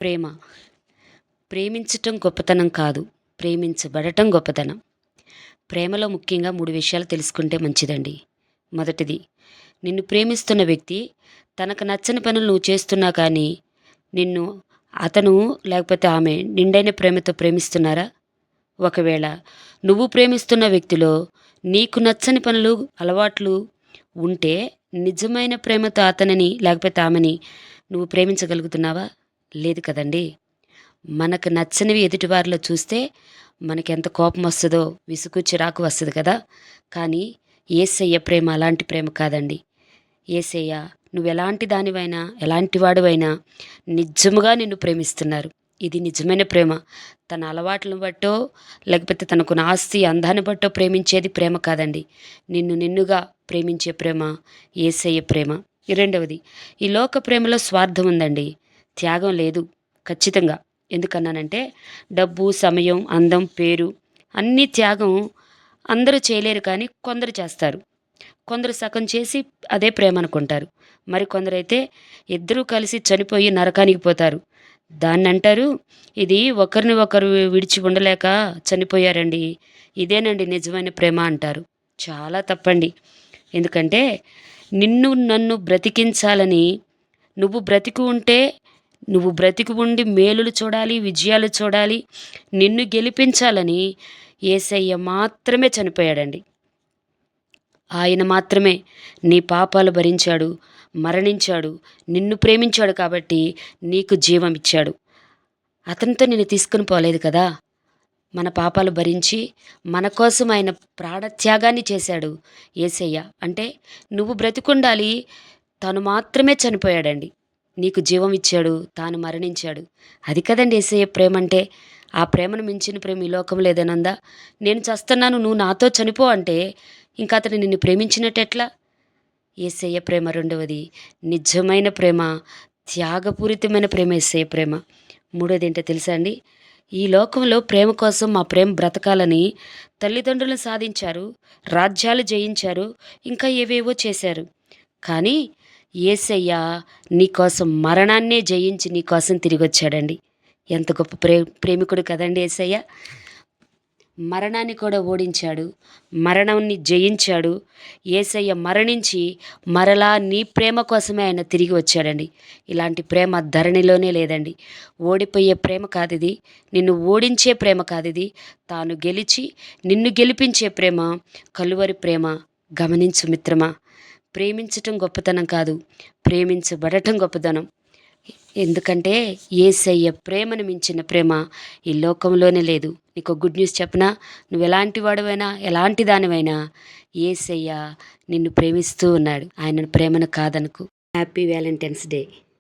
ప్రేమ. ప్రేమించటం గొప్పతనం కాదు. ప్రేమించబడటం గొప్పతనం. ప్రేమలో ముఖ్యంగా 3 విషయాలు తెలుసుకుంటే మంచిదండి. మొదటిది, నిన్ను ప్రేమిస్తున్న వ్యక్తి తనకు నచ్చని పనులు నువ్వు చేస్తున్నా కానీ, నిన్ను అతను లేకపోతే ఆమె నిండైన ప్రేమతో ప్రేమిస్తున్నారా? ఒకవేళ నువ్వు ప్రేమిస్తున్న వ్యక్తిలో నీకు నచ్చని పనులు, అలవాట్లు ఉంటే నిజమైన ప్రేమతో అతనిని లేకపోతే ఆమెని నువ్వు ప్రేమించగలుగుతున్నావా? లేదు కదండీ! మనకు నచ్చనివి ఎదుటివారిలో చూస్తే మనకెంత కోపం వస్తదో, విసుగు, చిరాకు వస్తది కదా! కానీ యేసయ్య ప్రేమ అలాంటి ప్రేమ కాదండి. యేసయ్య నువ్వెలాంటి దానివైనా, ఎలాంటి వాడివైనా నిజముగా నిన్ను ప్రేమిస్తున్నారు. ఇది నిజమైన ప్రేమ. తన అలవాట్లను బట్టో, లేకపోతే తనకున్న ఆస్తి, అందాన్ని బట్టో ప్రేమించేది ప్రేమ కాదండి. నిన్నుగా ప్రేమించే ప్రేమ యేసయ్య ప్రేమ. రెండవది, ఈ లోక ప్రేమలో స్వార్థం ఉందండి. త్యాగం లేదు. ఖచ్చితంగా. ఎందుకన్నానంటే డబ్బు, సమయం, అందం, పేరు అన్నీ త్యాగం అందరూ చేయలేరు కానీ కొందరు చేస్తారు. కొందరు సగం చేసి అదే ప్రేమ అనుకుంటారు. మరి కొందరైతే ఇద్దరూ కలిసి చనిపోయి నరకానికి పోతారు. దాన్నంటారు, ఇది ఒకరిని ఒకరు విడిచి ఉండలేక చనిపోయారండి. ఇదేనండి నిజమైన ప్రేమ అంటారు. చాలా తప్పండి. ఎందుకంటే నన్ను బ్రతికించాలని, నువ్వు బ్రతికి ఉండి మేలులు చూడాలి, విజయాలు చూడాలి, నిన్ను గెలిపించాలని యేసయ్య మాత్రమే చనిపోయాడండి. ఆయన మాత్రమే నీ పాపాలు భరించాడు, మరణించాడు, నిన్ను ప్రేమించాడు కాబట్టి నీకు జీవం ఇచ్చాడు. అతనితో నిన్ను తీసుకుని పోలేదు కదా! మన పాపాలు భరించి మన కోసం ఆయన ప్రాణత్యాగాన్ని చేశాడు యేసయ్య. అంటే నువ్వు బ్రతికుండాలి, తను మాత్రమే చనిపోయాడండి. నీకు జీవం ఇచ్చాడు, తాను మరణించాడు. అది కదండి యేసయ్య ప్రేమ అంటే. ఆ ప్రేమను మించిన ప్రేమ ఈ లోకంలో ఏదైనా ఉందా? నేను చస్తున్నాను, నువ్వు నాతో చనిపో అంటే ఇంకా అతను నిన్ను ప్రేమించినట్టెట్లా? యేసయ్య ప్రేమ రెండవది, నిజమైన ప్రేమ, త్యాగపూరితమైన ప్రేమ యేసయ్య ప్రేమ. మూడోది ఏంటో తెలుసా అండి? ఈ లోకంలో ప్రేమ కోసం మా ప్రేమ బ్రతకాలని తల్లిదండ్రులను సాధించారు, రాజ్యాలు జయించారు, ఇంకా ఏవేవో చేశారు. కానీ యేసయ్య నీకోసం మరణాన్నే జయించి నీకోసం తిరిగొచ్చాడండి. ఎంత గొప్ప ప్రేమికుడు కదండి యేసయ్య. మరణాన్ని కూడా ఓడించాడు, మరణాన్ని జయించాడు. యేసయ్య మరణించి మరలా నీ ప్రేమ కోసమే ఆయన తిరిగి వచ్చాడండి. ఇలాంటి ప్రేమ ధరణిలోనే లేదండి. ఓడిపోయే ప్రేమ కాదిది, నిన్ను ఓడించే ప్రేమ కాదిది, తాను గెలిచి నిన్ను గెలిపించే ప్రేమ, కలువరి ప్రేమ. గమనించు మిత్రమా, ప్రేమించటం గొప్పతనం కాదు, ప్రేమించబడటం గొప్పతనం. ఎందుకంటే యేసయ్య ప్రేమను మించిన ప్రేమ ఈ లోకంలోనే లేదు. నీకు గుడ్ న్యూస్ చెప్పనా? నువ్వు ఎలాంటి వాడివైనా, ఎలాంటి దానివైనా యేసయ్య నిన్ను ప్రేమిస్తూ ఉన్నాడు. ఆయన ప్రేమను కాదనుకు. Happy Valentine's day.